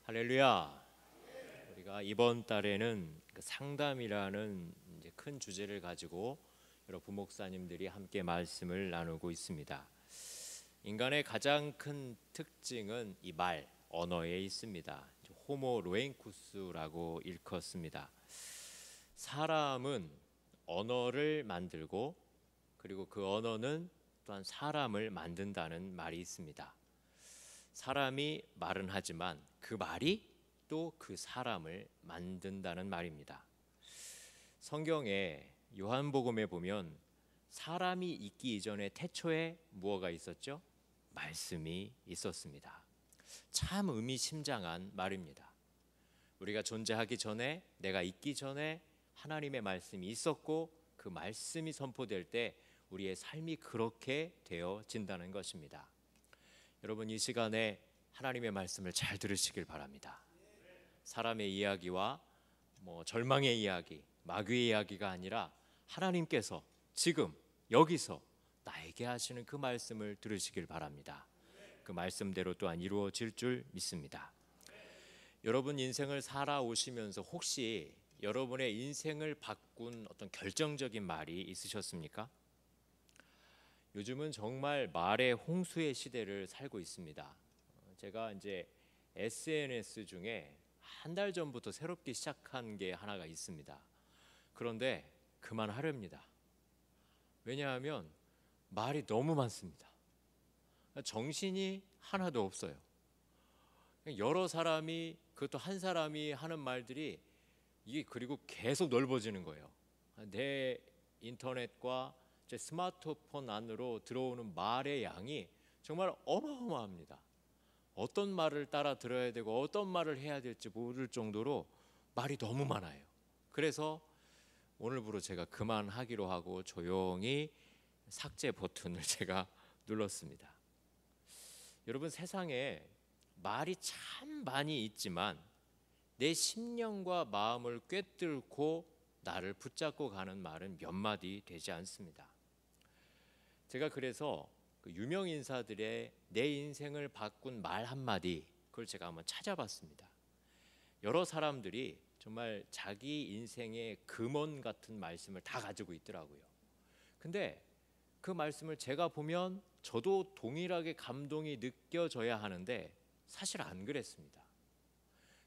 할렐루야. 우리가 이번 달에는 상담이라는 이제 큰 주제를 가지고 여러 부목사님들이 함께 말씀을 나누고 있습니다. 인간의 가장 큰 특징은 이 말, 언어에 있습니다. 호모 로엥쿠스라고 일컫습니다. 사람은 언어를 만들고 그리고 그 언어는 또한 사람을 만든다는 말이 있습니다. 사람이 말은 하지만 그 말이 또 그 사람을 만든다는 말입니다. 성경에 요한복음에 보면 사람이 있기 이전에 태초에 무엇가 있었죠? 말씀이 있었습니다. 참 의미심장한 말입니다. 우리가 존재하기 전에, 내가 있기 전에 하나님의 말씀이 있었고 그 말씀이 선포될 때 우리의 삶이 그렇게 되어진다는 것입니다. 여러분, 이 시간에 하나님의 말씀을 잘 들으시길 바랍니다. 사람의 이야기와 절망의 이야기, 마귀의 이야기가 아니라 하나님께서 지금 여기서 나에게 하시는 그 말씀을 들으시길 바랍니다. 그 말씀대로 또한 이루어질 줄 믿습니다. 여러분 인생을 살아오시면서 혹시 여러분의 인생을 바꾼 어떤 결정적인 말이 있으셨습니까? 요즘은 정말 말의 홍수의 시대를 살고 있습니다. 제가 이제 SNS 중에 한 달 전부터 새롭게 시작한 게 하나가 있습니다. 그런데 그만하렵니다. 왜냐하면 말이 너무 많습니다. 정신이 하나도 없어요. 여러 사람이, 그것도 한 사람이 하는 말들이 이게 그리고 계속 넓어지는 거예요. 내 인터넷과 제 스마트폰 안으로 들어오는 말의 양이 정말 어마어마합니다. 어떤 말을 따라 들어야 되고 어떤 말을 해야 될지 모를 정도로 말이 너무 많아요. 그래서 오늘부로 제가 그만하기로 하고 조용히 삭제 버튼을 제가 눌렀습니다. 여러분, 세상에 말이 참 많이 있지만 내 심령과 마음을 꿰뚫고 나를 붙잡고 가는 말은 몇 마디 되지 않습니다. 제가 그래서 그 유명 인사들의 내 인생을 바꾼 말 한마디, 그걸 제가 한번 찾아봤습니다. 여러 사람들이 정말 자기 인생의 금원 같은 말씀을 다 가지고 있더라고요. 근데 그 말씀을 제가 보면 저도 동일하게 감동이 느껴져야 하는데 사실 안 그랬습니다.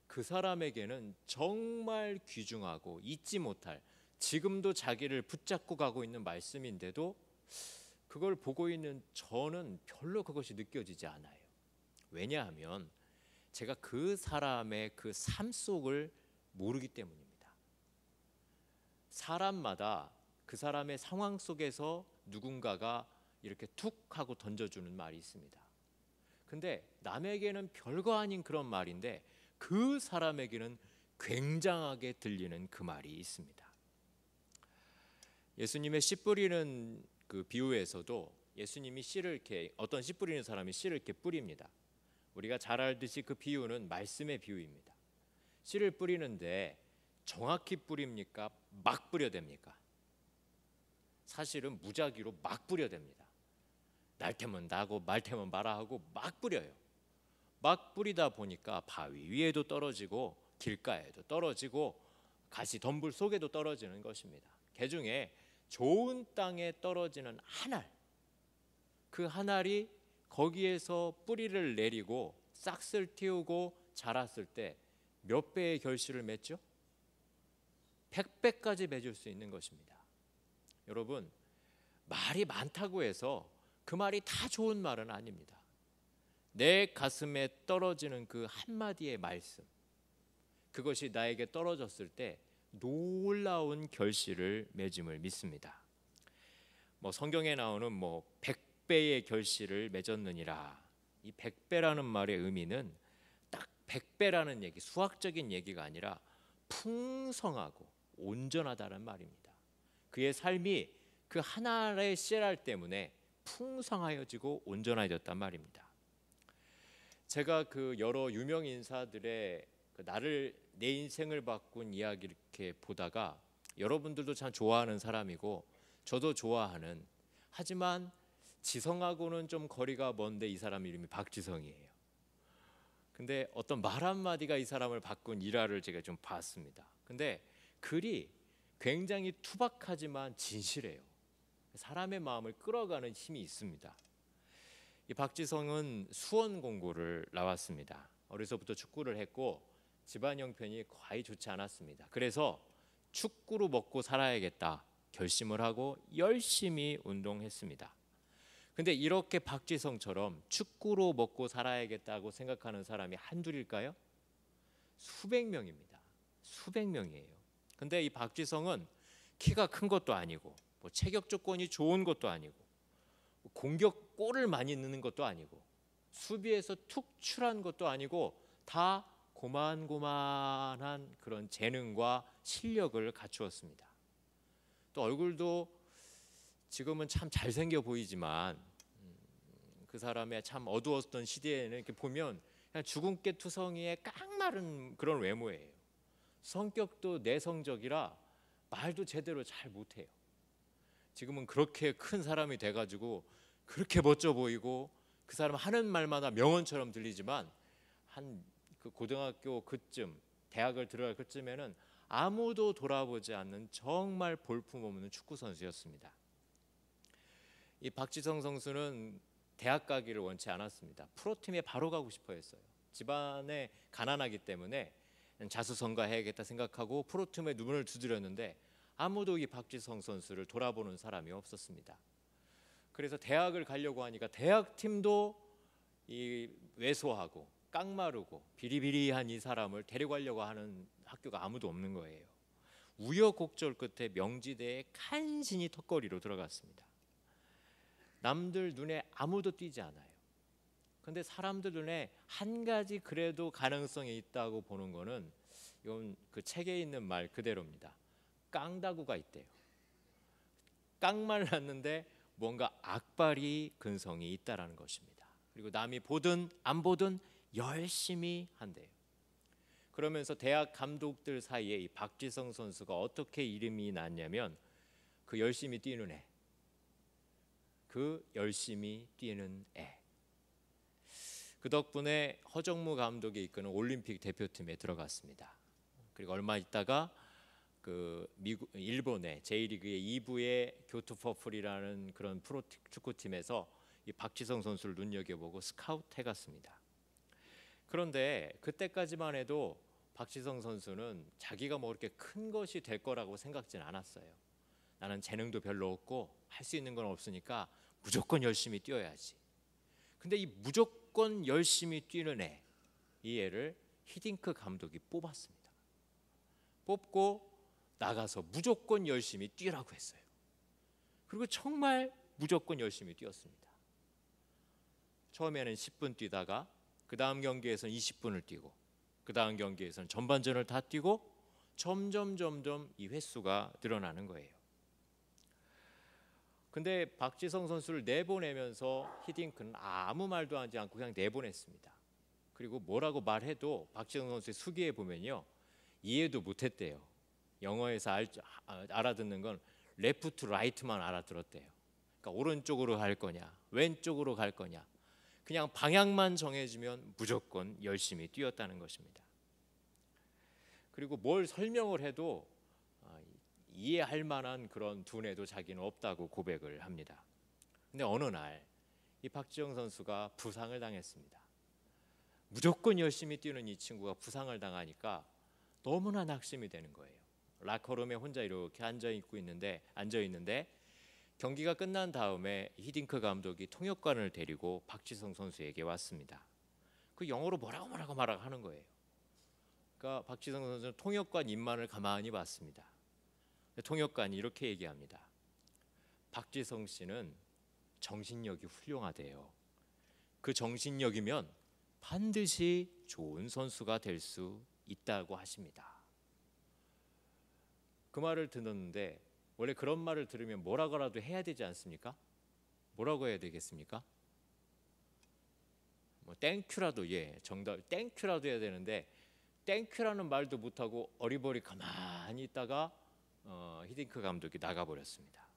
그 사람에게는 정말 귀중하고 잊지 못할, 지금도 자기를 붙잡고 가고 있는 말씀인데도 그걸 보고 있는 저는 별로 그것이 느껴지지 않아요. 왜냐하면 제가 그 사람의 그 삶 속을 모르기 때문입니다. 사람마다 그 사람의 상황 속에서 누군가가 이렇게 툭 하고 던져주는 말이 있습니다. 근데 남에게는 별거 아닌 그런 말인데 그 사람에게는 굉장하게 들리는 그 말이 있습니다. 예수님의 씨 뿌리는 그 비유에서도 예수님이 씨를 이렇게, 어떤 씨 뿌리는 사람이 씨를 이렇게 뿌립니다. 우리가 잘 알듯이 그 비유는 말씀의 비유입니다. 씨를 뿌리는데 정확히 뿌립니까? 막 뿌려댑니까? 사실은 무작위로 막 뿌려댑니다. 날 테면 나고 말 테면 마라 하고 막 뿌려요. 막 뿌리다 보니까 바위 위에도 떨어지고 길가에도 떨어지고 가시 덤불 속에도 떨어지는 것입니다. 그중에 좋은 땅에 떨어지는 한 알, 그 한 알이 거기에서 뿌리를 내리고 싹을 틔우고 자랐을 때 몇 배의 결실을 맺죠? 100배까지 맺을 수 있는 것입니다. 여러분, 말이 많다고 해서 그 말이 다 좋은 말은 아닙니다. 내 가슴에 떨어지는 그 한마디의 말씀, 그것이 나에게 떨어졌을 때 놀라운 결실을 맺음을 믿습니다. 성경에 나오는 100배의 결실을 맺었느니라, 이 100배라는 말의 의미는 딱 100배라는 얘기, 수학적인 얘기가 아니라 풍성하고 온전하다는 말입니다. 그의 삶이 그 하나의 씨알 때문에 풍성하여지고 온전해졌단 말입니다. 제가 그 여러 유명 인사들의 내 인생을 바꾼 이야기 이렇게 보다가 여러분들도 참 좋아하는 사람이고 저도 좋아하는, 하지만 지성하고는 좀 거리가 먼데 이 사람 이름이 박지성이에요. 근데 어떤 말 한마디가 이 사람을 바꾼 일화를 제가 좀 봤습니다. 근데 글이 굉장히 투박하지만 진실해요. 사람의 마음을 끌어가는 힘이 있습니다. 이 박지성은 수원 공고를 나왔습니다. 어려서부터 축구를 했고 집안 형편이 거의 좋지 않았습니다. 그래서 축구로 먹고 살아야겠다 결심을 하고 열심히 운동했습니다. 근데 이렇게 박지성처럼 축구로 먹고 살아야겠다고 생각하는 사람이 한둘일까요? 수백 명입니다. 수백 명이에요. 근데 이 박지성은 키가 큰 것도 아니고 뭐 체격 조건이 좋은 것도 아니고 공격 골을 많이 넣는 것도 아니고 수비에서 툭출한 것도 아니고 다 고만고만한 그런 재능과 실력을 갖추었습니다. 또 얼굴도 지금은 참 잘생겨 보이지만 그 사람의 참 어두웠던 시대에는 이렇게 보면 그냥 주근깨 투성이의 깡마른 그런 외모예요. 성격도 내성적이라 말도 제대로 잘 못해요. 지금은 그렇게 큰 사람이 돼가지고 그렇게 멋져 보이고 그 사람 하는 말마다 명언처럼 들리지만 한 그 고등학교 그쯤 대학을 들어갈 그쯤에는 아무도 돌아보지 않는 정말 볼품없는 축구 선수였습니다. 이 박지성 선수는 대학 가기를 원치 않았습니다. 프로팀에 바로 가고 싶어 했어요. 집안에 가난하기 때문에 자수성가해야겠다 생각하고 프로팀에 눈을 두드렸는데 아무도 이 박지성 선수를 돌아보는 사람이 없었습니다. 그래서 대학을 가려고 하니까 대학팀도 이 왜소하고 깡마르고 비리비리한 이 사람을 데려가려고 하는 학교가 아무도 없는 거예요. 우여곡절 끝에 명지대에 간신히 턱걸이로 들어갔습니다. 남들 눈에 아무도 띄지 않아요. 근데 사람들 눈에 한 가지 그래도 가능성이 있다고 보는 거는 이건 그 책에 있는 말 그대로입니다. 깡다구가 있대요. 깡말 났는데 뭔가 악발이 근성이 있다라는 것입니다. 그리고 남이 보든 안 보든 열심히 한대요. 그러면서 대학 감독들 사이에 이 박지성 선수가 어떻게 이름이 났냐면 그 열심히 뛰는 애. 그 열심히 뛰는 애. 그 덕분에 허정무 감독이 이끄는 올림픽 대표팀에 들어갔습니다. 그리고 얼마 있다가 그 일본의 J리그의 2부의 교토 퍼플이라는 그런 프로 축구팀에서 이 박지성 선수를 눈여겨보고 스카우트 해갔습니다. 그런데 그때까지만 해도 박지성 선수는 자기가 뭐 이렇게 큰 것이 될 거라고 생각지는 않았어요. 나는 재능도 별로 없고 할 수 있는 건 없으니까 무조건 열심히 뛰어야지. 근데 이 무조건 열심히 뛰는 애, 이 애를 히딩크 감독이 뽑았습니다. 뽑고 나가서 무조건 열심히 뛰라고 했어요. 그리고 정말 무조건 열심히 뛰었습니다. 처음에는 10분 뛰다가 그 다음 경기에서는 20분을 뛰고 그 다음 경기에서는 전반전을 다 뛰고 점점 이 횟수가 늘어나는 거예요. 근데 박지성 선수를 내보내면서 히딩크는 아무 말도 하지 않고 그냥 내보냈습니다. 그리고 뭐라고 말해도 박지성 선수의 수기에 보면요, 이해도 못했대요. 영어에서 알아듣는 건 레프트 라이트만 알아들었대요. 그러니까 오른쪽으로 갈 거냐 왼쪽으로 갈 거냐 그냥 방향만 정해주면 무조건 열심히 뛰었다는 것입니다. 그리고 뭘 설명을 해도 이해할 만한 그런 두뇌도 자기는 없다고 고백을 합니다. 근데 어느 날 이 박지성 선수가 부상을 당했습니다. 무조건 열심히 뛰는 이 친구가 부상을 당하니까 너무나 낙심이 되는 거예요. 라커룸에 혼자 이렇게 앉아 있는데 경기가 끝난 다음에 히딩크 감독이 통역관을 데리고 박지성 선수에게 왔습니다. 그 영어로 뭐라고 하는 거예요. 그러니까 박지성 선수는 통역관 입만을 가만히 봤습니다. 통역관이 이렇게 얘기합니다. 박지성 씨는 정신력이 훌륭하대요. 그 정신력이면 반드시 좋은 선수가 될 수 있다고 하십니다. 그 말을 듣는데 원래 그런 말을 들으면 뭐라고라도 해야 되지 않습니까? 뭐라고 해야 되겠습니까? 뭐 땡큐라도 정답 땡큐라도 해야 되는데 땡큐라는 말도 못하고 어리버리 가만히 있다가 히딩크 감독이 나가버렸습니다.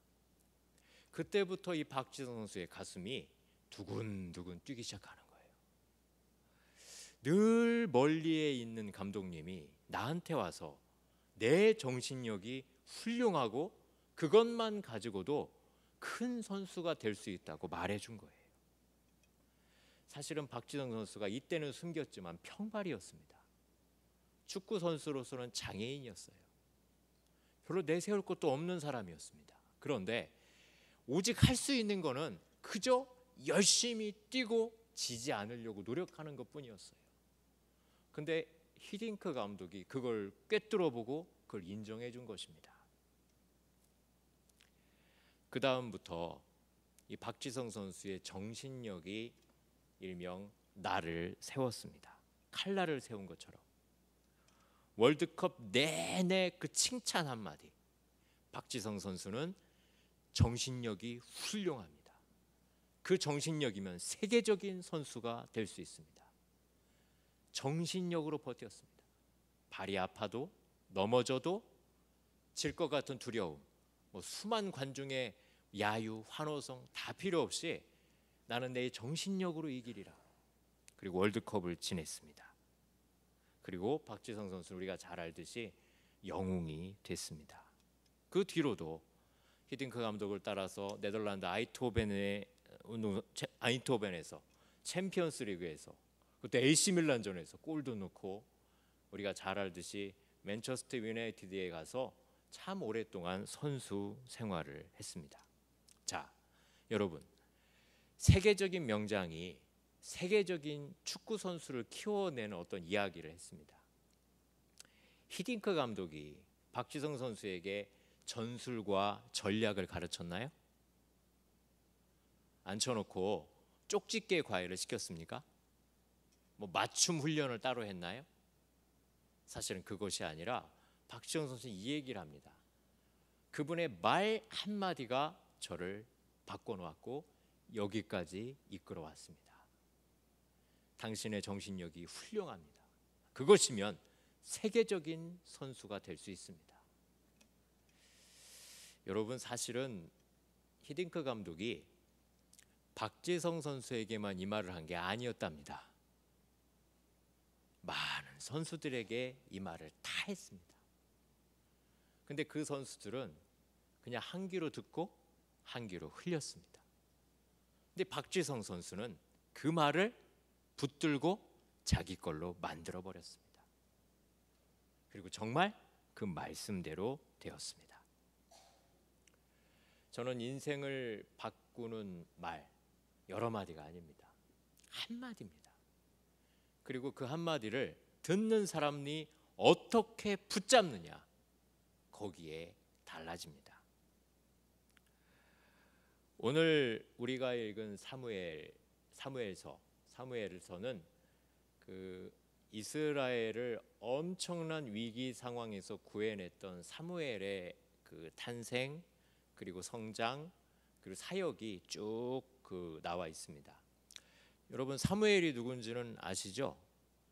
그때부터 이 박지성 선수의 가슴이 두근두근 뛰기 시작하는 거예요. 늘 멀리에 있는 감독님이 나한테 와서 내 정신력이 훌륭하고 그것만 가지고도 큰 선수가 될 수 있다고 말해준 거예요. 사실은 박지성 선수가 이때는 숨겼지만 평발이었습니다. 축구 선수로서는 장애인이었어요. 별로 내세울 것도 없는 사람이었습니다. 그런데 오직 할 수 있는 거는 그저 열심히 뛰고 지지 않으려고 노력하는 것뿐이었어요. 근데 히딩크 감독이 그걸 꿰뚫어 보고 그걸 인정해 준 것입니다. 그 다음부터 이 박지성 선수의 정신력이 일명 날을 세웠습니다. 칼날을 세운 것처럼 월드컵 내내 그 칭찬 한마디, 박지성 선수는 정신력이 훌륭합니다. 그 정신력이면 세계적인 선수가 될 수 있습니다. 정신력으로 버텼습니다. 발이 아파도 넘어져도 질 것 같은 두려움, 수만 관중의 야유, 환호성 다 필요 없이 나는 내 정신력으로 이기리라. 그리고 월드컵을 지냈습니다. 그리고 박지성 선수는 우리가 잘 알듯이 영웅이 됐습니다. 그 뒤로도 히딩크 감독을 따라서 네덜란드 아인트호벤에서 챔피언스리그에서 그때 AC 밀란전에서 골도 넣고 우리가 잘 알듯이 맨체스터 유나이티드에 가서 참 오랫동안 선수 생활을 했습니다. 자, 여러분, 세계적인 명장이 세계적인 축구 선수를 키워내는 어떤 이야기를 했습니다. 히딩크 감독이 박지성 선수에게 전술과 전략을 가르쳤나요? 앉혀놓고 쪽집게 과외를 시켰습니까? 맞춤 훈련을 따로 했나요? 사실은 그것이 아니라 박지성 선수는 이 얘기를 합니다. 그분의 말 한마디가 저를 바꿔놓았고 여기까지 이끌어왔습니다. 당신의 정신력이 훌륭합니다. 그것이면 세계적인 선수가 될 수 있습니다. 여러분, 사실은 히딩크 감독이 박지성 선수에게만 이 말을 한 게 아니었답니다. 많은 선수들에게 이 말을 다 했습니다. 근데 그 선수들은 그냥 한 귀로 듣고 한 귀로 흘렸습니다. 근데 박지성 선수는 그 말을 붙들고 자기 걸로 만들어 버렸습니다. 그리고 정말 그 말씀대로 되었습니다. 저는 인생을 바꾸는 말 여러 마디가 아닙니다. 한마디입니다. 그리고 그 한마디를 듣는 사람이 어떻게 붙잡느냐, 거기에 달라집니다. 오늘 우리가 읽은 사무엘서는 그 이스라엘을 엄청난 위기 상황에서 구해냈던 사무엘의 그 탄생, 그리고 성장, 그리고 사역이 쭉 나와 있습니다. 여러분, 사무엘이 누군지는 아시죠?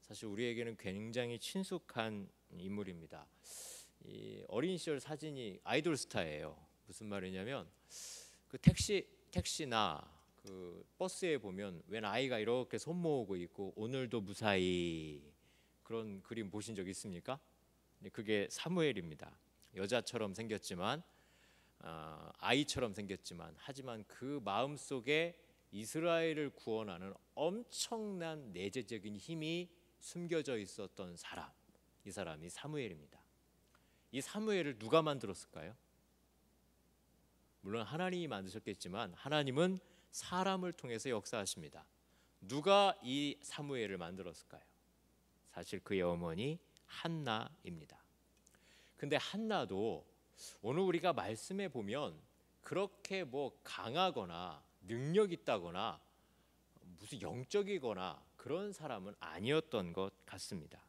사실 우리에게는 굉장히 친숙한 인물입니다. 이 어린 시절 사진이 아이돌 스타예요. 무슨 말이냐면 그 택시나 그 버스에 보면 웬 아이가 이렇게 손 모으고 있고 오늘도 무사히, 그런 그림 보신 적 있습니까? 그게 사무엘입니다. 여자처럼 생겼지만 아이처럼 생겼지만 하지만 그 마음속에 이스라엘을 구원하는 엄청난 내재적인 힘이 숨겨져 있었던 사람, 이 사람이 사무엘입니다. 이 사무엘을 누가 만들었을까요? 물론 하나님이 만드셨겠지만 하나님은 사람을 통해서 역사하십니다. 누가 이 사무엘을 만들었을까요? 사실 그의 어머니 한나입니다. 근데 한나도 오늘 우리가 말씀에 보면 그렇게 강하거나 능력 있다거나 무슨 영적이거나 그런 사람은 아니었던 것 같습니다.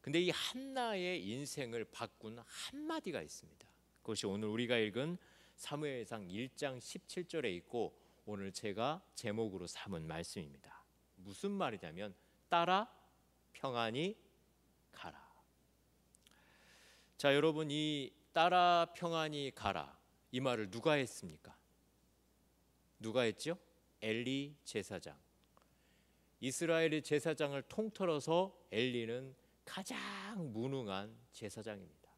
근데 이 한나의 인생을 바꾼 한마디가 있습니다. 그것이 오늘 우리가 읽은 사무엘상 1장 17절에 있고 오늘 제가 제목으로 삼은 말씀입니다. 무슨 말이냐면 따라 평안히 가라. 자, 여러분, 이 따라 평안히 가라, 이 말을 누가 했습니까? 누가 했죠? 엘리 제사장. 이스라엘의 제사장을 통틀어서 엘리는 가장 무능한 제사장입니다.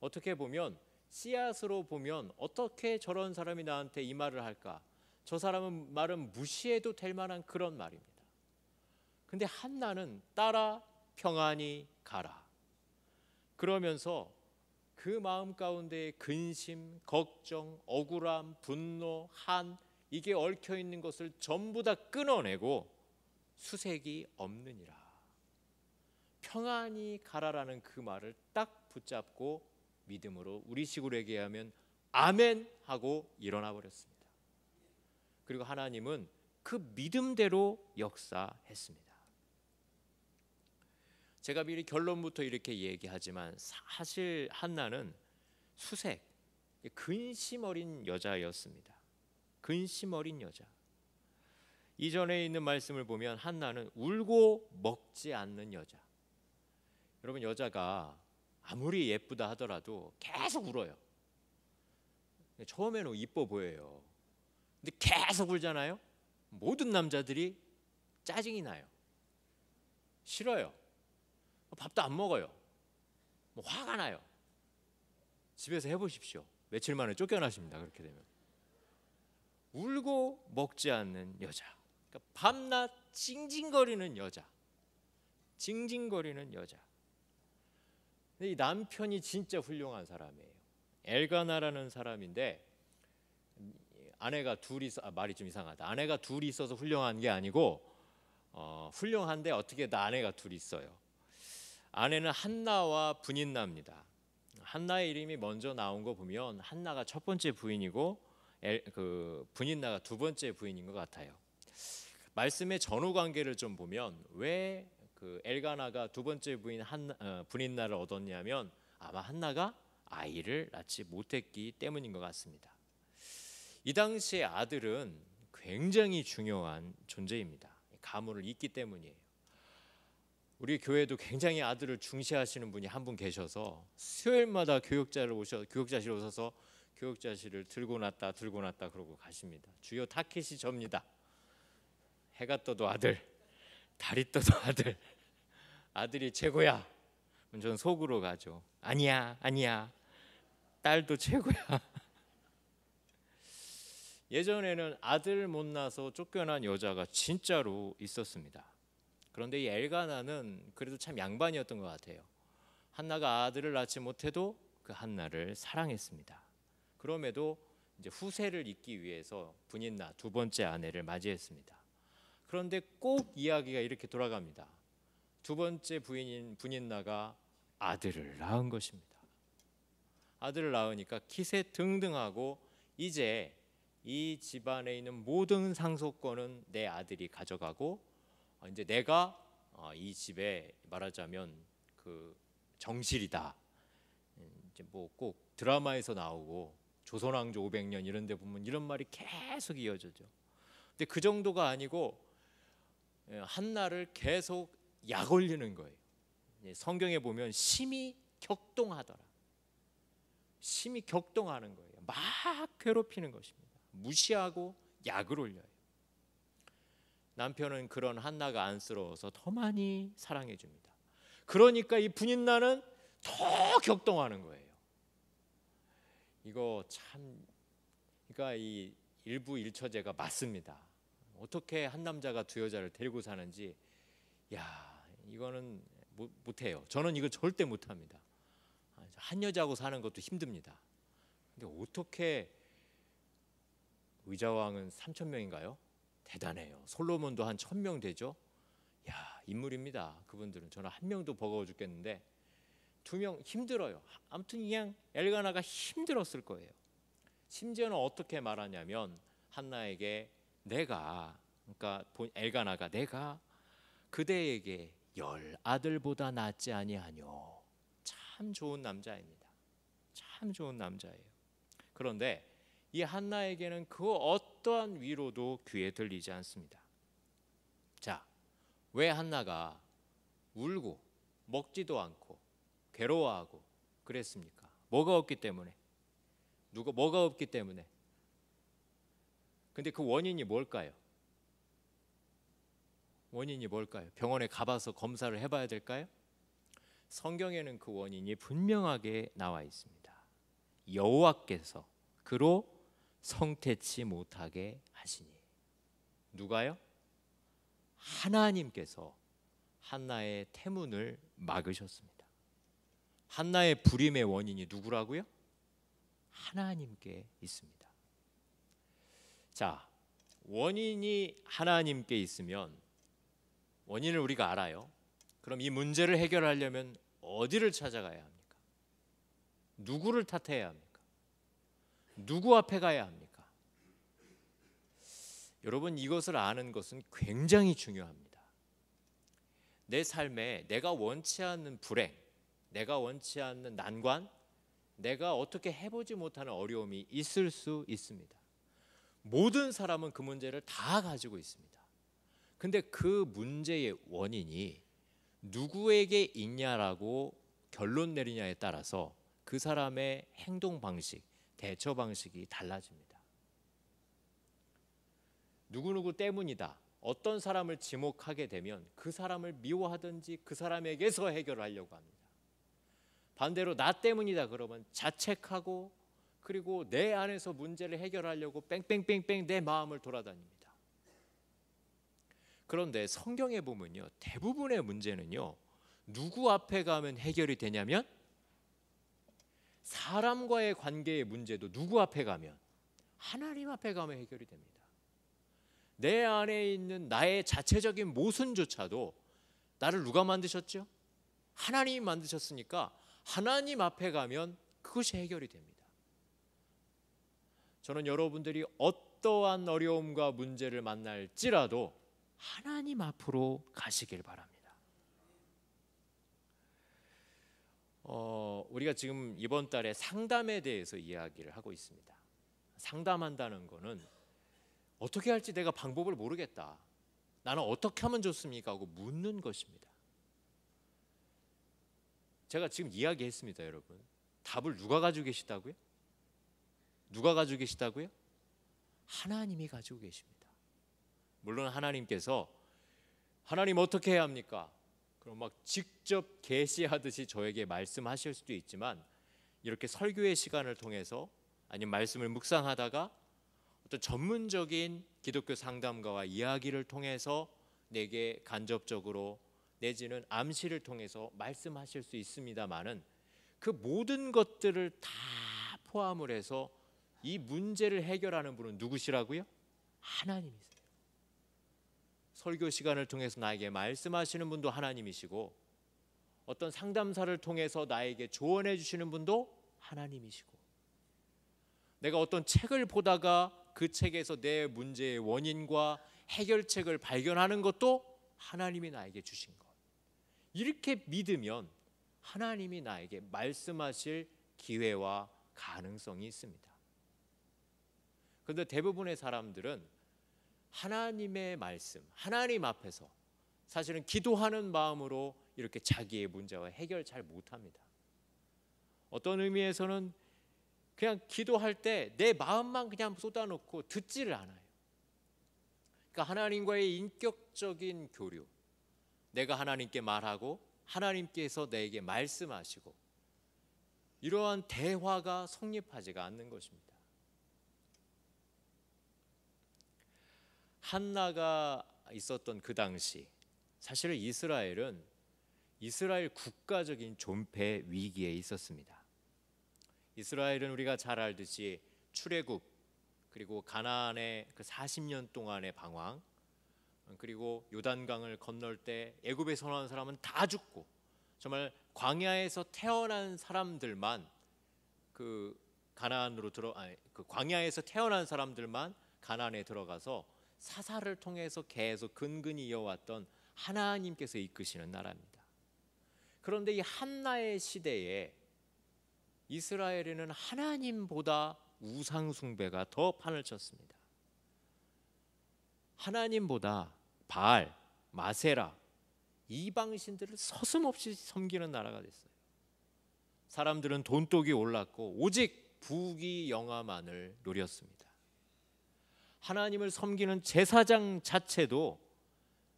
어떻게 보면 씨앗으로 보면 어떻게 저런 사람이 나한테 이 말을 할까? 저 사람은 말은 무시해도 될 만한 그런 말입니다. 근데 한나는 따라 평안히 가라. 그러면서 그 마음 가운데에 근심, 걱정, 억울함, 분노, 한 이게 얽혀 있는 것을 전부 다 끊어내고 수색이 없느니라. 평안히 가라라는 그 말을 딱 붙잡고 믿음으로 우리식으로 얘기하면 아멘 하고 일어나 버렸습니다. 그리고 하나님은 그 믿음대로 역사했습니다. 제가 미리 결론부터 이렇게 얘기하지만 사실 한나는 수색, 근심 어린 여자였습니다. 근심 어린 여자. 이전에 있는 말씀을 보면 한나는 울고 먹지 않는 여자. 여러분, 여자가 아무리 예쁘다 하더라도 계속 울어요. 처음에는 이뻐 보여요. 근데 계속 울잖아요. 모든 남자들이 짜증이 나요. 싫어요. 밥도 안 먹어요. 화가 나요. 집에서 해보십시오. 며칠 만에 쫓겨나십니다. 그렇게 되면. 울고 먹지 않는 여자. 그러니까 밤낮 징징거리는 여자. 징징거리는 여자. 근데 이 남편이 진짜 훌륭한 사람이에요. 엘가나라는 사람인데 아내가 둘이 말이 좀 이상하다. 아내가 둘이 있어서 훌륭한 게 아니고 훌륭한데 어떻게 다 아내가 둘이 있어요. 아내는 한나와 분인나입니다. 한나의 이름이 먼저 나온 거 보면 한나가 첫 번째 부인이고 분인나가 두 번째 부인인 것 같아요. 말씀의 전후 관계를 좀 보면 왜 그 엘가나가 두 번째 부인 분인나를 얻었냐면 아마 한나가 아이를 낳지 못했기 때문인 것 같습니다. 이 당시의 아들은 굉장히 중요한 존재입니다. 가문을 잇기 때문이에요. 우리 교회도 굉장히 아들을 중시하시는 분이 한 분 계셔서 수요일마다 교육자실 오셔서 교육자실을 들고 났다 그러고 가십니다. 주요 타켓이 접니다. 해가 떠도 아들, 달이 떠도 아들, 아들이 최고야. 저는 속으로 가죠. 아니야, 딸도 최고야. 예전에는 아들 못 낳아서 쫓겨난 여자가 진짜로 있었습니다. 그런데 이 엘가나는 그래도 참 양반이었던 것 같아요. 한나가 아들을 낳지 못해도 그 한나를 사랑했습니다. 그럼에도 이제 후세를 잇기 위해서 분인나 두 번째 아내를 맞이했습니다. 그런데 꼭 이야기가 이렇게 돌아갑니다. 두 번째 부인인 분인나가 아들을 낳은 것입니다. 아들을 낳으니까 기세 등등하고 이제 이 집안에 있는 모든 상속권은 내 아들이 가져가고 이제 내가 이 집에 말하자면 그 정실이다. 이제 뭐 꼭 드라마에서 나오고 조선왕조 500년 이런 데 보면 이런 말이 계속 이어져죠. 근데 그 정도가 아니고 한나를 계속 약 올리는 거예요. 성경에 보면 심히 격동하더라. 심히 격동하는 거예요. 막 괴롭히는 것입니다. 무시하고 약을 올려요. 남편은 그런 한나가 안쓰러워서 더 많이 사랑해 줍니다. 그러니까 이 분인나는 더 격동하는 거예요. 이거 참, 그러니까 이 일부일처제가 맞습니다. 어떻게 한 남자가 두 여자를 데리고 사는지, 야, 이거는 못해요. 저는 이거 절대 못합니다. 한 여자하고 사는 것도 힘듭니다. 근데 어떻게 의자왕은 3,000명인가요? 대단해요. 솔로몬도 한 1,000명 되죠. 야, 인물입니다. 그분들은. 저는 한 명도 버거워 죽겠는데 2명 힘들어요. 아무튼 그냥 엘가나가 힘들었을 거예요. 심지어는 어떻게 말하냐면 한나에게 그러니까 엘가나가 내가 그대에게 10아들보다 낫지 아니하뇨. 참 좋은 남자입니다. 참 좋은 남자예요. 그런데 이 한나에게는 그 어떠한 위로도 귀에 들리지 않습니다. 자, 왜 한나가 울고 먹지도 않고 괴로워하고 그랬습니까? 뭐가 없기 때문에. 뭐가 없기 때문에. 근데 그 원인이 뭘까요? 원인이 뭘까요? 병원에 가봐서 검사를 해봐야 될까요? 성경에는 그 원인이 분명하게 나와 있습니다. 여호와께서 그로 성태치 못하게 하시니. 누가요? 하나님께서 한나의 태문을 막으셨습니다. 한나의 불임의 원인이 누구라고요? 하나님께 있습니다. 자, 원인이 하나님께 있으면 원인을 우리가 알아요. 그럼 이 문제를 해결하려면 어디를 찾아가야 합니까? 누구를 탓해야 합니까? 누구 앞에 가야 합니까? 여러분, 이것을 아는 것은 굉장히 중요합니다. 내 삶에 내가 원치 않는 불행, 내가 원치 않는 난관, 내가 어떻게 해보지 못하는 어려움이 있을 수 있습니다. 모든 사람은 그 문제를 다 가지고 있습니다. 근데 그 문제의 원인이 누구에게 있냐라고 결론 내리냐에 따라서 그 사람의 행동 방식, 대처 방식이 달라집니다. 누구누구 때문이다. 어떤 사람을 지목하게 되면 그 사람을 미워하든지 그 사람에게서 해결하려고 합니다. 반대로 나 때문이다 그러면 자책하고 그리고 내 안에서 문제를 해결하려고 뺑뺑뺑뺑 내 마음을 돌아다닙니다. 그런데 성경에 보면요, 대부분의 문제는요, 누구 앞에 가면 해결이 되냐면 사람과의 관계의 문제도 누구 앞에 가면, 하나님 앞에 가면 해결이 됩니다. 내 안에 있는 나의 자체적인 모순조차도 나를 누가 만드셨죠? 하나님이 만드셨으니까 하나님 앞에 가면 그것이 해결이 됩니다. 저는 여러분들이 어떠한 어려움과 문제를 만날지라도 하나님 앞으로 가시길 바랍니다. 우리가 지금 이번 달에 상담에 대해서 이야기를 하고 있습니다. 상담한다는 거는 어떻게 할지 내가 방법을 모르겠다. 나는 어떻게 하면 좋습니까? 하고 묻는 것입니다. 제가 지금 이야기했습니다, 여러분. 답을 누가 가지고 계시다고요? 누가 가지고 계시다고요? 하나님이 가지고 계십니다. 물론 하나님께서 하나님 어떻게 해야 합니까? 그럼 막 직접 계시하듯이 저에게 말씀하실 수도 있지만 이렇게 설교의 시간을 통해서 아니면 말씀을 묵상하다가 어떤 전문적인 기독교 상담가와 이야기를 통해서 내게 간접적으로 내지는 암시를 통해서 말씀하실 수 있습니다만은 그 모든 것들을 다 포함을 해서 이 문제를 해결하는 분은 누구시라고요? 하나님이세요. 설교 시간을 통해서 나에게 말씀하시는 분도 하나님이시고 어떤 상담사를 통해서 나에게 조언해 주시는 분도 하나님이시고 내가 어떤 책을 보다가 그 책에서 내 문제의 원인과 해결책을 발견하는 것도 하나님이 나에게 주신 것. 이렇게 믿으면 하나님이 나에게 말씀하실 기회와 가능성이 있습니다. 그런데 대부분의 사람들은 하나님의 말씀, 하나님 앞에서 사실은 기도하는 마음으로 이렇게 자기의 문제와 해결 잘 못합니다. 어떤 의미에서는 그냥 기도할 때 내 마음만 그냥 쏟아놓고 듣지를 않아요. 그러니까 하나님과의 인격적인 교류, 내가 하나님께 말하고 하나님께서 내게 말씀하시고 이러한 대화가 성립하지가 않는 것입니다. 한나가 있었던 그 당시 사실 이스라엘은 이스라엘 국가적인 존폐 위기에 있었습니다. 이스라엘은 우리가 잘 알듯이 출애굽 그리고 가나안의 그 40년 동안의 방황 그리고 요단강을 건널 때 애굽에 선언한 사람은 다 죽고 정말 광야에서 태어난 사람들만 그 광야에서 태어난 사람들만 가나안에 들어가서 사사를 통해서 계속 근근히 이어왔던 하나님께서 이끄시는 나라입니다. 그런데 이 한나의 시대에 이스라엘에는 하나님보다 우상 숭배가 더 판을 쳤습니다. 하나님보다 바알, 마세라 이방신들을 서슴없이 섬기는 나라가 됐어요. 사람들은 돈독이 올랐고 오직 부귀 영화만을 노렸습니다. 하나님을 섬기는 제사장 자체도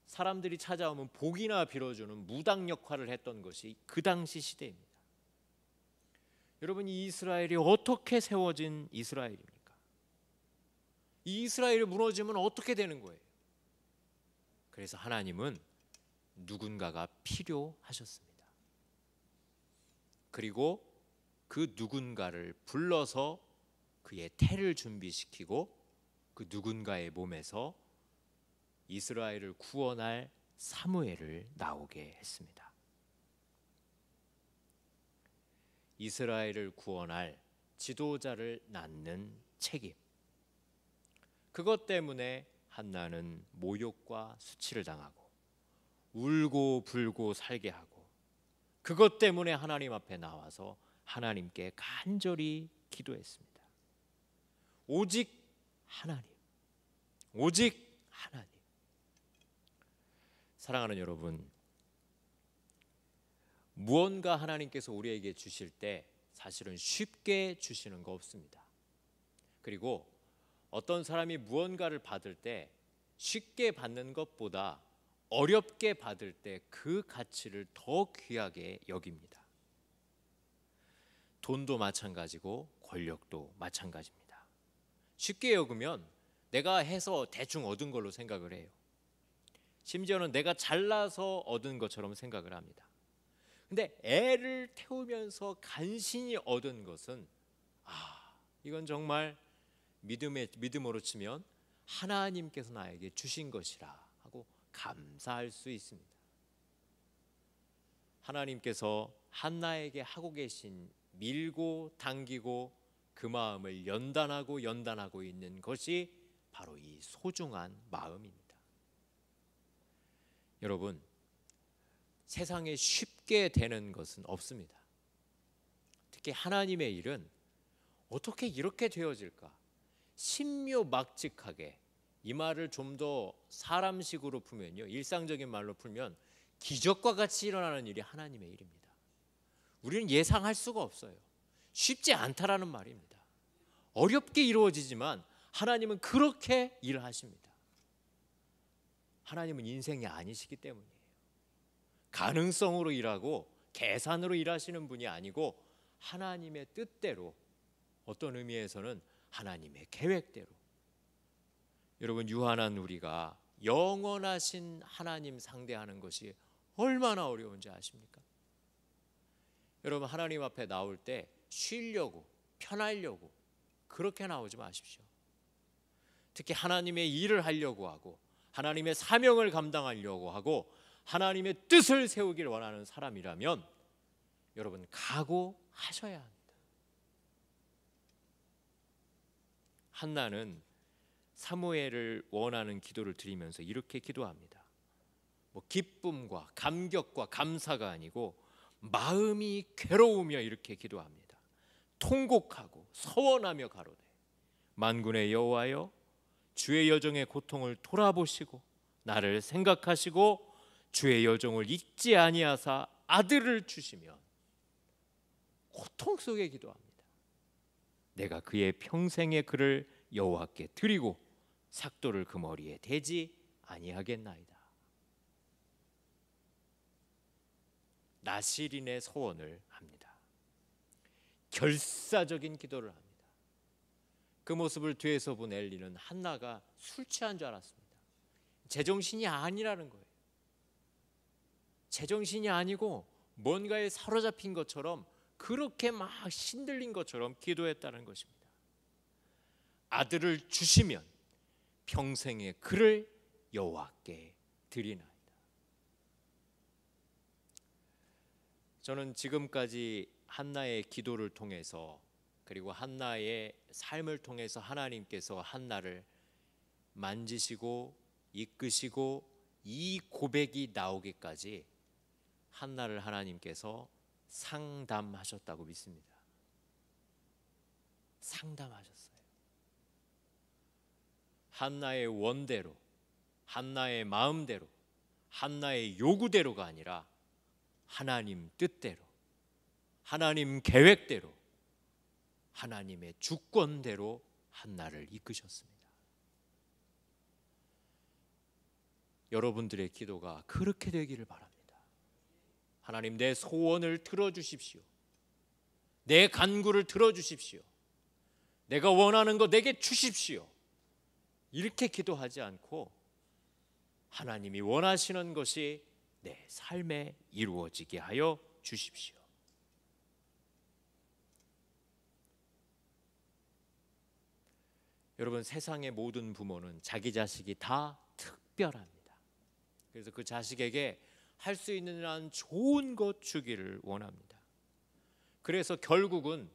사람들이 찾아오면 복이나 빌어주는 무당 역할을 했던 것이 그 당시 시대입니다. 여러분, 이 이스라엘이 어떻게 세워진 이스라엘입니까? 이 이스라엘이 무너지면 어떻게 되는 거예요? 그래서 하나님은 누군가가 필요하셨습니다. 그리고 그 누군가를 불러서 그의 태를 준비시키고 그 누군가의 몸에서 이스라엘을 구원할 사무엘을 나오게 했습니다. 이스라엘을 구원할 지도자를 낳는 책임. 그것 때문에 한나는 모욕과 수치를 당하고 울고 불고 살게 하고, 그것 때문에 하나님 앞에 나와서 하나님께 간절히 기도했습니다. 오직 하나님, 오직 하나님. 사랑하는 여러분, 무언가 하나님께서 우리에게 주실 때 사실은 쉽게 주시는 거 없습니다. 그리고 어떤 사람이 무언가를 받을 때 쉽게 받는 것보다 어렵게 받을 때 그 가치를 더 귀하게 여깁니다. 돈도 마찬가지고 권력도 마찬가지입니다. 쉽게 여기면 내가 해서 대충 얻은 걸로 생각을 해요. 심지어는 내가 잘나서 얻은 것처럼 생각을 합니다. 근데 애를 태우면서 간신히 얻은 것은 이건 정말 믿음으로 치면 하나님께서 나에게 주신 것이라 하고 감사할 수 있습니다. 하나님께서 한나에게 하고 계신 밀고 당기고 그 마음을 연단하고 있는 것이 바로 이 소중한 마음입니다. 여러분, 세상에 쉽게 되는 것은 없습니다. 특히 하나님의 일은 어떻게 이렇게 되어질까? 신묘막직하게, 이 말을 좀 더 사람식으로 풀면요, 일상적인 말로 풀면 기적과 같이 일어나는 일이 하나님의 일입니다. 우리는 예상할 수가 없어요. 쉽지 않다라는 말입니다. 어렵게 이루어지지만 하나님은 그렇게 일하십니다. 하나님은 인생이 아니시기 때문이에요. 가능성으로 일하고 계산으로 일하시는 분이 아니고 하나님의 뜻대로, 어떤 의미에서는 하나님의 계획대로. 여러분, 유한한 우리가 영원하신 하나님 상대하는 것이 얼마나 어려운지 아십니까? 여러분, 하나님 앞에 나올 때 쉬려고, 편하려고 그렇게 나오지 마십시오. 특히 하나님의 일을 하려고 하고 하나님의 사명을 감당하려고 하고 하나님의 뜻을 세우길 원하는 사람이라면 여러분, 각오하셔야 합니다. 한나는 사무엘을 원하는 기도를 드리면서 이렇게 기도합니다. 기쁨과 감격과 감사가 아니고 마음이 괴로우며 이렇게 기도합니다. 통곡하고 서원하며 가로되, 만군의 여호와여, 주의 여종의 고통을 돌아보시고 나를 생각하시고 주의 여종을 잊지 아니하사 아들을 주시면, 고통 속에 기도합니다. 내가 그의 평생의 그를 여호와께 드리고 삭도를 그 머리에 대지 아니하겠나이다. 나실인의 소원을 합니다. 결사적인 기도를 합니다. 그 모습을 뒤에서 본 엘리는 한나가 술 취한 줄 알았습니다. 제정신이 아니라는 거예요. 제정신이 아니고 뭔가에 사로잡힌 것처럼, 그렇게 막 신들린 것처럼 기도했다는 것입니다. 아들을 주시면 평생의 그를 여호와께 드리나이다. 저는 지금까지 한나의 기도를 통해서, 그리고 한나의 삶을 통해서 하나님께서 한나를 만지시고 이끄시고 이 고백이 나오기까지 한나를 하나님께서 상담하셨다고 믿습니다. 상담하셨어요. 한나의 원대로, 한나의 마음대로, 한나의 요구대로가 아니라 하나님 뜻대로, 하나님 계획대로, 하나님의 주권대로 한나를 이끄셨습니다. 여러분들의 기도가 그렇게 되기를 바랍니다. 하나님, 내 소원을 들어주십시오. 내 간구를 들어주십시오. 내가 원하는 거 내게 주십시오. 이렇게 기도하지 않고 하나님이 원하시는 것이 내 삶에 이루어지게 하여 주십시오. 여러분, 세상의 모든 부모는 자기 자식이 다 특별합니다. 그래서 그 자식에게 할 수 있는 한 좋은 것 주기를 원합니다. 그래서 결국은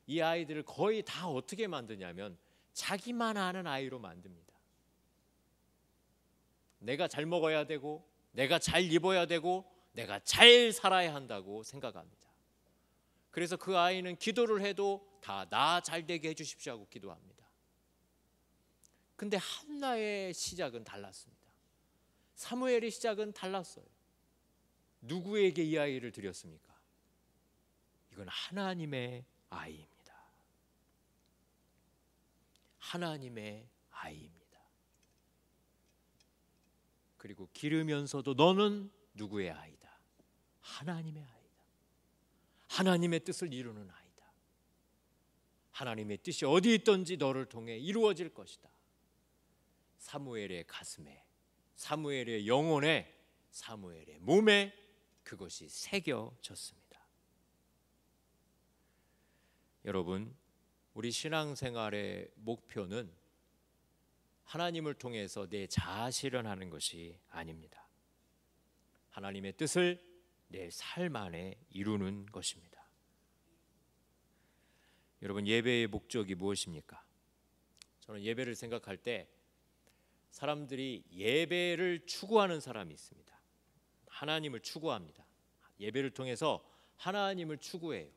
이 아이들을 거의 다 어떻게 만드냐면 자기만 아는 아이로 만듭니다. 내가 잘 먹어야 되고, 내가 잘 입어야 되고, 내가 잘 살아야 한다고 생각합니다. 그래서 그 아이는 기도를 해도 다 나 잘 되게 해주십시오 하고 기도합니다. 근데 한나의 시작은 달랐습니다. 사무엘의 시작은 달랐어요. 누구에게 이 아이를 드렸습니까? 이건 하나님의 아이입니다. 하나님의 아이입니다. 그리고 기르면서도 너는 누구의 아이다? 하나님의 아이다. 하나님의 뜻을 이루는 아이다. 하나님의 뜻이 어디 있든지 너를 통해 이루어질 것이다. 사무엘의 가슴에, 사무엘의 영혼에, 사무엘의 몸에 그것이 새겨졌습니다. 여러분, 우리 신앙생활의 목표는 하나님을 통해서 내 자아 실현하는 것이 아닙니다. 하나님의 뜻을 내 삶 안에 이루는 것입니다. 여러분, 예배의 목적이 무엇입니까? 저는 예배를 생각할 때 사람들이 예배를 추구하는 사람이 있습니다. 하나님을 추구합니다. 예배를 통해서 하나님을 추구해요.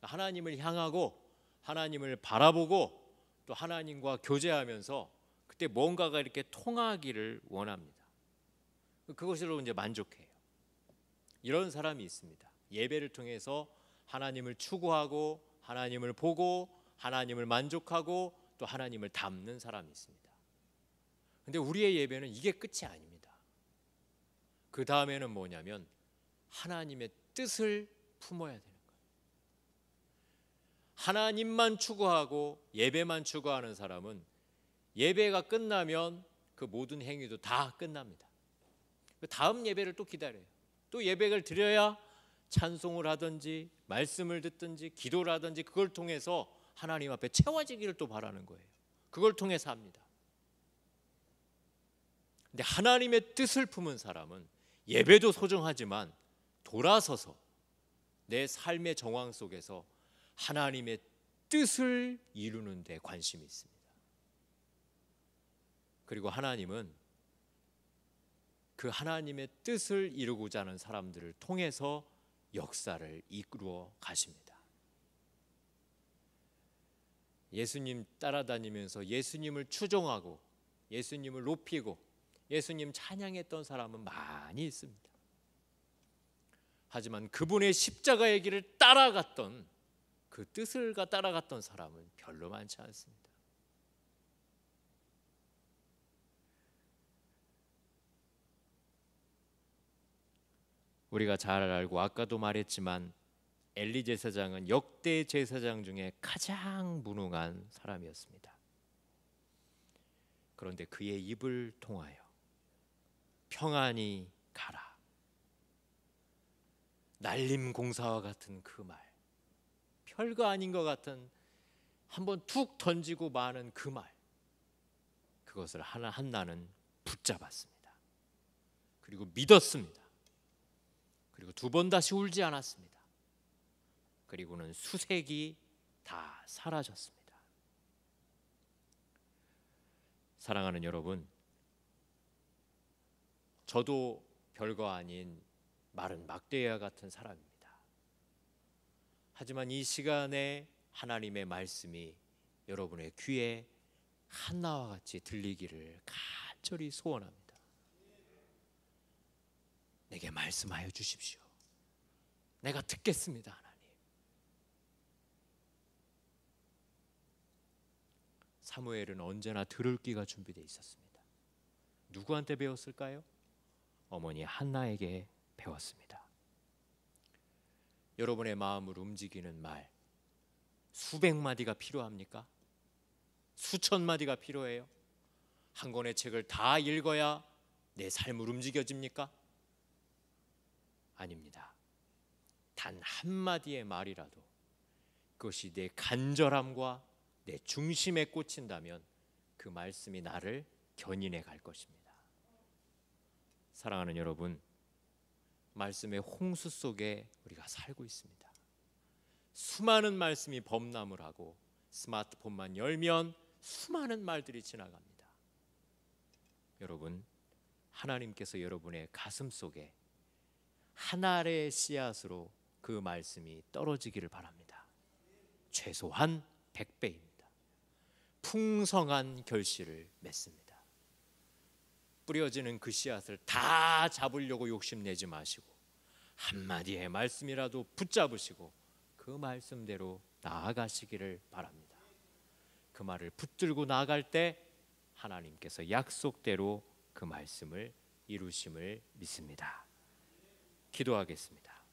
하나님을 향하고 하나님을 바라보고 또 하나님과 교제하면서 그때 뭔가가 이렇게 통하기를 원합니다. 그것으로 이제 만족해요. 이런 사람이 있습니다. 예배를 통해서 하나님을 추구하고 하나님을 보고 하나님을 만족하고 또 하나님을 닮는 사람이 있습니다. 근데 우리의 예배는 이게 끝이 아닙니다. 그 다음에는 뭐냐면 하나님의 뜻을 품어야 되는 거예요. 하나님만 추구하고 예배만 추구하는 사람은 예배가 끝나면 그 모든 행위도 다 끝납니다. 다음 예배를 또 기다려요. 또 예배를 드려야 찬송을 하든지 말씀을 듣든지 기도를 하든지 그걸 통해서 하나님 앞에 채워지기를 또 바라는 거예요. 그걸 통해서 합니다. 근데 하나님의 뜻을 품은 사람은 예배도 소중하지만 돌아서서 내 삶의 정황 속에서 하나님의 뜻을 이루는 데 관심이 있습니다. 그리고 하나님은 그 하나님의 뜻을 이루고자 하는 사람들을 통해서 역사를 이끌어 가십니다. 예수님 따라다니면서 예수님을 추종하고 예수님을 높이고 예수님 찬양했던 사람은 많이 있습니다. 하지만 그분의 십자가의 길을 따라갔던 그 뜻을 따라갔던 사람은 별로 많지 않습니다. 우리가 잘 알고 아까도 말했지만 엘리 제사장은 역대 제사장 중에 가장 무능한 사람이었습니다. 그런데 그의 입을 통하여 평안히 가라, 날림 공사와 같은 그 말, 별거 아닌 것 같은 한번 툭 던지고 마는 그 말, 그것을 한나는 붙잡았습니다. 그리고 믿었습니다. 그리고 두 번 다시 울지 않았습니다. 그리고는 수색이 다 사라졌습니다. 사랑하는 여러분, 저도 별거 아닌 마른 막대기와 같은 사람입니다. 하지만 이 시간에 하나님의 말씀이 여러분의 귀에 한나와 같이 들리기를 간절히 소원합니다. 내게 말씀하여 주십시오. 내가 듣겠습니다, 하나님. 사무엘은 언제나 들을 귀가 준비되어 있었습니다. 누구한테 배웠을까요? 어머니 한나에게 배웠습니다. 여러분의 마음을 움직이는 말, 수백 마디가 필요합니까? 수천 마디가 필요해요? 한 권의 책을 다 읽어야 내 삶을 움직여집니까? 아닙니다. 단 한마디의 말이라도 그것이 내 간절함과 내 중심에 꽂힌다면 그 말씀이 나를 견인해 갈 것입니다. 사랑하는 여러분, 말씀의 홍수 속에 우리가 살고 있습니다. 수많은 말씀이 범람을 하고 스마트폰만 열면 수많은 말들이 지나갑니다. 여러분, 하나님께서 여러분의 가슴 속에 한 알의 씨앗으로 그 말씀이 떨어지기를 바랍니다. 최소한 100배입니다. 풍성한 결실을 맺습니다. 뿌려지는 그 씨앗을 다 잡으려고 욕심내지 마시고 한마디의 말씀이라도 붙잡으시고 그 말씀대로 나아가시기를 바랍니다. 그 말을 붙들고 나아갈 때 하나님께서 약속대로 그 말씀을 이루심을 믿습니다. 기도하겠습니다.